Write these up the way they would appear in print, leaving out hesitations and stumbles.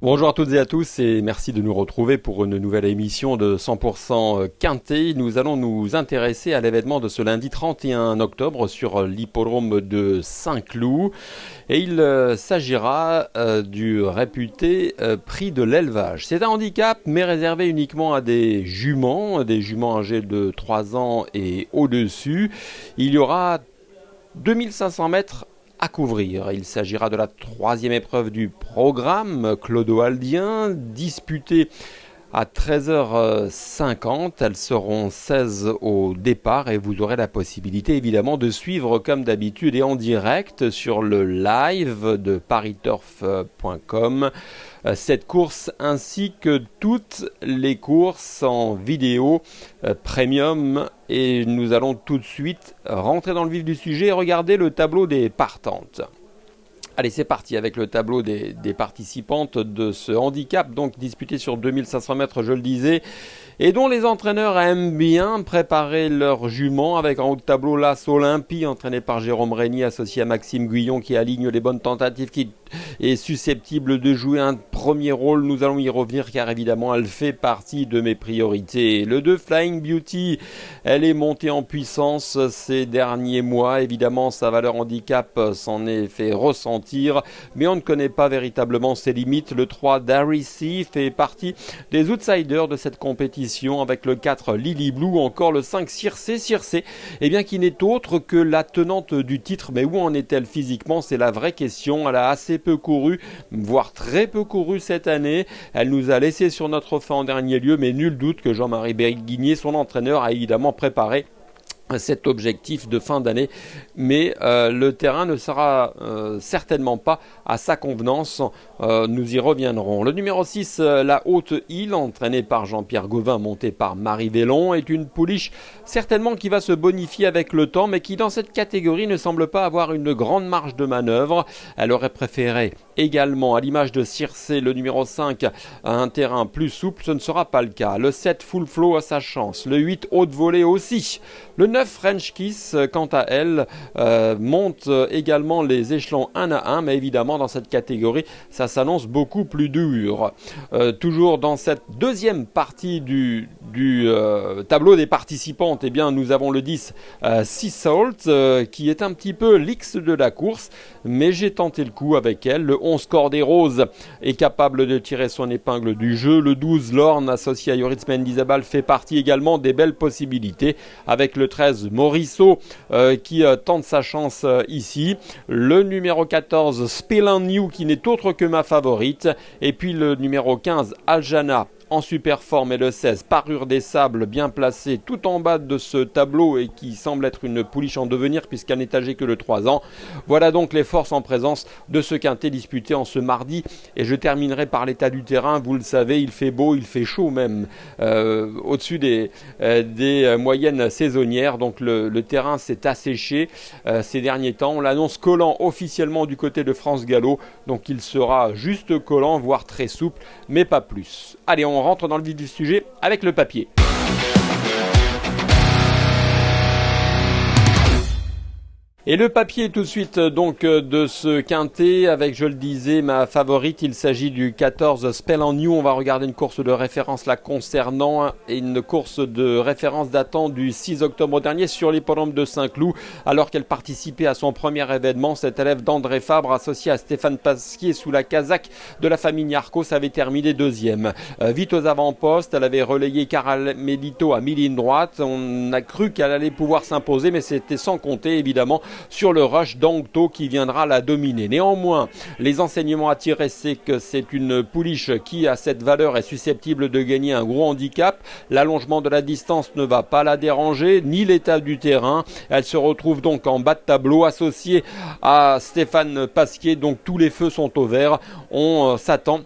Bonjour à toutes et à tous et merci de nous retrouver pour une nouvelle émission de 100% Quintet. Nous allons nous intéresser à l'événement de ce lundi 31 octobre sur l'hippodrome de Saint-Cloud et il s'agira du réputé prix de l'élevage. C'est un handicap mais réservé uniquement à des juments âgés de 3 ans et au-dessus. Il y aura 2500 mètres à couvrir. Il s'agira de la troisième épreuve du programme clodoaldien, disputée à 13h50. Elles seront 16 au départ et vous aurez la possibilité évidemment de suivre comme d'habitude et en direct sur le live de pariturf.com cette course ainsi que toutes les courses en vidéo premium. Et nous allons tout de suite rentrer dans le vif du sujet et regarder le tableau des partantes. Allez, c'est parti avec le tableau des participantes de ce handicap, donc disputé sur 2500 mètres, je le disais, et dont les entraîneurs aiment bien préparer leurs juments, avec en haut de tableau l'As Olympie, entraîné par Jérôme Régnier, associé à Maxime Guyon, qui aligne les bonnes tentatives, qui est susceptible de jouer un premier rôle. Nous allons y revenir car évidemment elle fait partie de mes priorités. Le 2 Flying Beauty, elle est montée en puissance ces derniers mois. Évidemment sa valeur handicap s'en est fait ressentir, mais on ne connaît pas véritablement ses limites. Le 3 Darcy fait partie des outsiders de cette compétition, avec le 4 Lily Blue, encore le 5 Circe, eh bien qui n'est autre que la tenante du titre. Mais où en est-elle physiquement? C'est la vraie question. Elle a assez peu couru, voire très peu couru cette année. Elle nous a laissé sur notre faim en dernier lieu, mais nul doute que Jean-Marie Béguigné, son entraîneur, a évidemment préparé cet objectif de fin d'année, mais le terrain ne sera certainement pas à sa convenance. Nous y reviendrons. Le numéro 6, la Haute Île, entraînée par Jean-Pierre Gauvin, montée par Marie Vélon, est une pouliche certainement qui va se bonifier avec le temps, mais qui dans cette catégorie ne semble pas avoir une grande marge de manœuvre. Elle aurait préféré également, à l'image de Circe, le numéro 5, à un terrain plus souple. Ce ne sera pas le cas. Le 7, Full Flow, a sa chance. Le 8, Haute Volée aussi. Le 9, French Kiss, quant à elle, monte également les échelons 1 à 1, mais évidemment dans cette catégorie, ça s'annonce beaucoup plus dur. Toujours dans cette deuxième partie du tableau des participantes, eh bien, nous avons le 10, Sea Salt, qui est un petit peu l'X de la course, mais j'ai tenté le coup avec elle. Le 11, Cordée Rose, est capable de tirer son épingle du jeu. Le 12, Lorne, associé à Yoritz Mendizabal, fait partie également des belles possibilités, avec le 13, Morisseau, qui tente sa chance ici. Le numéro 14, Spelin New, qui n'est autre que ma favorite. Et puis le numéro 15, Aljana, en super forme, et le 16, Parure des Sables, bien placé tout en bas de ce tableau et qui semble être une pouliche en devenir puisqu'elle n'est âgée que de 3 ans. Voilà donc les forces en présence de ce quintet disputé en ce mardi. Et je terminerai par l'état du terrain. Vous le savez, il fait beau, il fait chaud même, au-dessus des moyennes saisonnières. Donc le terrain s'est asséché ces derniers temps. On l'annonce collant officiellement du côté de France Gallo. Donc il sera juste collant, voire très souple, mais pas plus. Allez, on rentre dans le vif du sujet avec le papier. Et le papier tout de suite donc de ce quintet avec, je le disais, ma favorite. Il s'agit du 14 Spell on You. On va regarder une course de référence la concernant, et une course de référence datant du 6 octobre dernier sur l'hippodrome de Saint-Cloud, alors qu'elle participait à son premier événement. Cette élève d'André Fabre, associée à Stéphane Pasquier sous la casaque de la famille Niarcos, avait terminé deuxième. Vite aux avant-postes, elle avait relayé Caramelito à mi-ligne droite. On a cru qu'elle allait pouvoir s'imposer, mais c'était sans compter évidemment sur le rush d'Angto qui viendra la dominer. Néanmoins, les enseignements à tirer, c'est que c'est une pouliche qui, à cette valeur, est susceptible de gagner un gros handicap. L'allongement de la distance ne va pas la déranger, ni l'état du terrain. Elle se retrouve donc en bas de tableau, associée à Stéphane Pasquier. Donc tous les feux sont au vert. On s'attend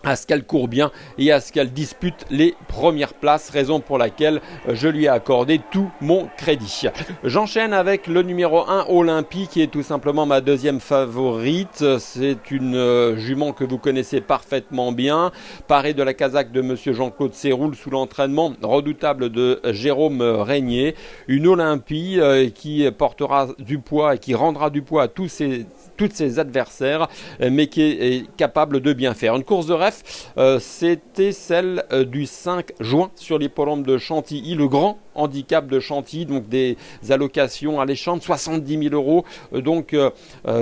à ce qu'elle court bien et à ce qu'elle dispute les premières places, raison pour laquelle je lui ai accordé tout mon crédit. J'enchaîne avec le numéro 1, Olympie, qui est tout simplement ma deuxième favorite. C'est une jument que vous connaissez parfaitement bien, parée de la casaque de monsieur Jean-Claude Séroul sous l'entraînement redoutable de Jérôme Régnier. Une Olympie qui portera du poids et qui rendra du poids à tous tous ses adversaires, mais qui est capable de bien faire. Une course de ref, c'était celle du 5 juin sur l'hippodrome de Chantilly, le grand handicap de Chantilly, donc des allocations alléchantes, 70 000 euros, donc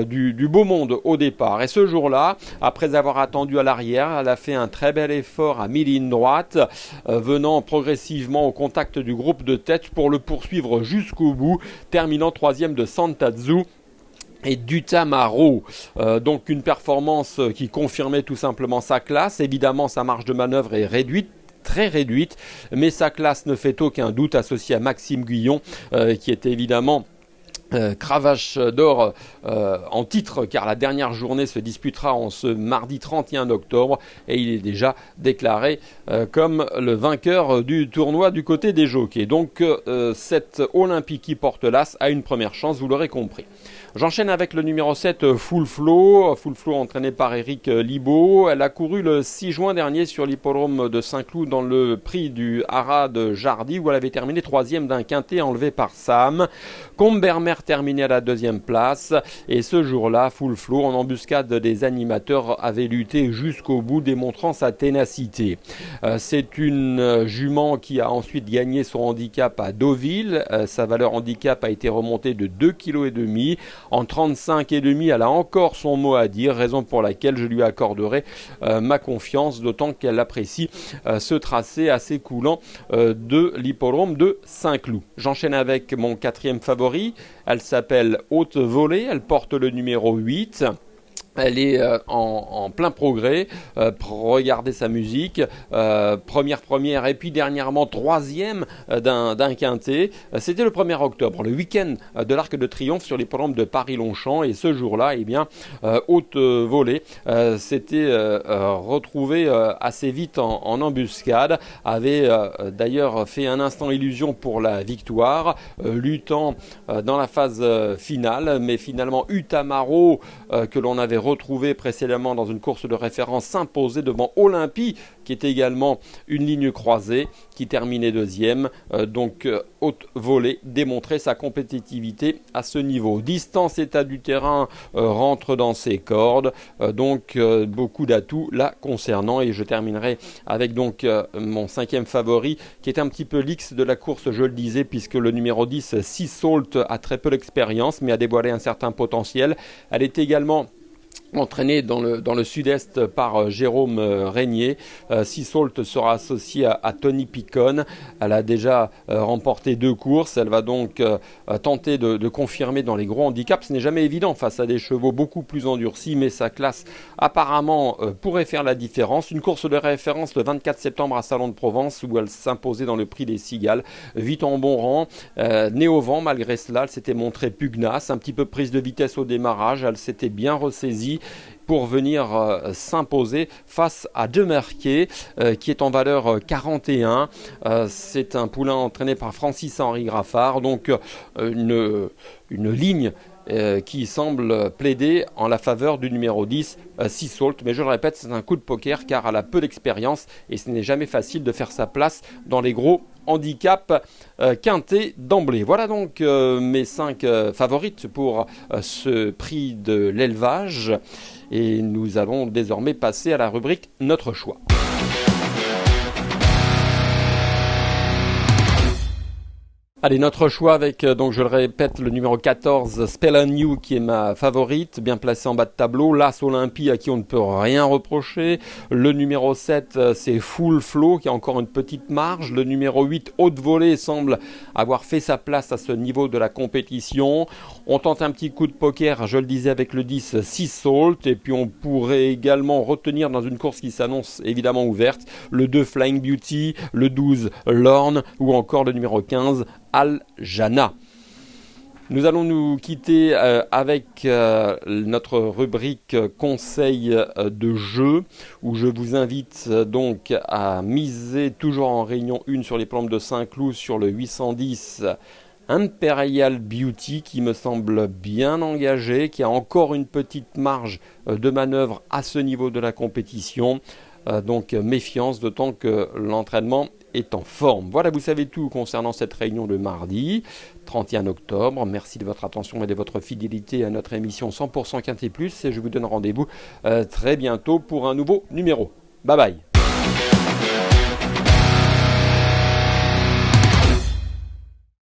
du beau monde au départ. Et ce jour-là, après avoir attendu à l'arrière, elle a fait un très bel effort à mi-ligne droite, venant progressivement au contact du groupe de tête pour le poursuivre jusqu'au bout, terminant troisième de Santazu et d'Utamaro. Donc une performance qui confirmait tout simplement sa classe. Évidemment, sa marge de manœuvre est réduite, très réduite, mais sa classe ne fait aucun doute, associée à Maxime Guyon, qui est évidemment cravache d'or en titre, car la dernière journée se disputera en ce mardi 31 octobre et il est déjà déclaré comme le vainqueur du tournoi du côté des jockeys. Donc cette Olympique qui porte l'As a une première chance, vous l'aurez compris. J'enchaîne avec le numéro 7, Full Flow entraîné par Eric Libaud. Elle a couru le 6 juin dernier sur l'hippodrome de Saint-Cloud dans le prix du Haras de Jardy, où elle avait terminé troisième d'un quintet enlevé par Sam. Combermer terminé à la deuxième place. Et ce jour-là, Full Flow, en embuscade des animateurs, avait lutté jusqu'au bout, démontrant sa ténacité. C'est une jument qui a ensuite gagné son handicap à Deauville. Sa valeur handicap a été remontée de 2,5 kg. En 35,5, elle a encore son mot à dire, raison pour laquelle je lui accorderai ma confiance, d'autant qu'elle apprécie ce tracé assez coulant de l'hippodrome de Saint-Cloud. J'enchaîne avec mon quatrième favori. Elle s'appelle Haute Volée, elle porte le numéro 8. Elle est en plein progrès, regardez sa musique, première et puis dernièrement troisième d'un quintet. C'était le 1er octobre, le week-end de l'Arc de Triomphe sur l'hippodrome de Paris-Longchamp, et ce jour-là, eh bien, Haute Volée s'était retrouvée assez vite en embuscade, avait d'ailleurs fait un instant illusion pour la victoire, luttant dans la phase finale, mais finalement Utamaro, que l'on avait retrouvé précédemment dans une course de référence, s'imposer devant Olympie, qui était également une ligne croisée, qui terminait deuxième. Donc Haute Volée démontrait sa compétitivité à ce niveau. Distance, état du terrain rentre dans ses cordes, donc beaucoup d'atouts là concernant. Et je terminerai avec donc mon cinquième favori, qui est un petit peu l'X de la course, je le disais, puisque le numéro 10, Sea Salt, a très peu d'expérience, mais a dévoilé un certain potentiel. Elle est également entraîné dans le sud-est par Jérôme Régnier. Sea Salt sera associée à Tony Picon. Elle a déjà remporté 2 courses. Elle va donc tenter de confirmer dans les gros handicaps. Ce n'est jamais évident face à des chevaux beaucoup plus endurcis, mais sa classe apparemment pourrait faire la différence. Une course de référence le 24 septembre à Salon de Provence, où elle s'imposait dans le prix des Cigales. Vite en bon rang, née au vent, malgré cela, elle s'était montrée pugnace, un petit peu prise de vitesse au démarrage. Elle s'était bien ressaisie pour venir s'imposer face à Demerquet, qui est en valeur 41. C'est un poulain entraîné par Francis-Henri Graffard, donc une ligne qui semble plaider en la faveur du numéro 10, Sea Salt. Mais je le répète, c'est un coup de poker, car elle a peu d'expérience et ce n'est jamais facile de faire sa place dans les gros handicap quintet d'emblée. Voilà donc mes 5 favorites pour ce prix de l'élevage, et nous allons désormais passer à la rubrique Notre choix. Allez, notre choix avec, donc je le répète, le numéro 14, Spell on You, qui est ma favorite, bien placée en bas de tableau. L'As Olympie, à qui on ne peut rien reprocher. Le numéro 7, c'est Full Flow, qui a encore une petite marge. Le numéro 8, Haute Volée, semble avoir fait sa place à ce niveau de la compétition. On tente un petit coup de poker, je le disais, avec le 10, Sea Salt. Et puis on pourrait également retenir dans une course qui s'annonce évidemment ouverte, le 2, Flying Beauty, le 12, Lorne, ou encore le numéro 15, Al-Jana. Nous allons nous quitter avec notre rubrique conseil de jeu, où je vous invite donc à miser toujours en réunion 1 sur les plantes de Saint-Cloud sur le 810 Imperial Beauty, qui me semble bien engagé, qui a encore une petite marge de manœuvre à ce niveau de la compétition. Donc méfiance, d'autant que l'entraînement est en forme. Voilà, vous savez tout concernant cette réunion de mardi 31 octobre. Merci de votre attention et de votre fidélité à notre émission 100% Quintet Plus et je vous donne rendez-vous très bientôt pour un nouveau numéro. Bye bye.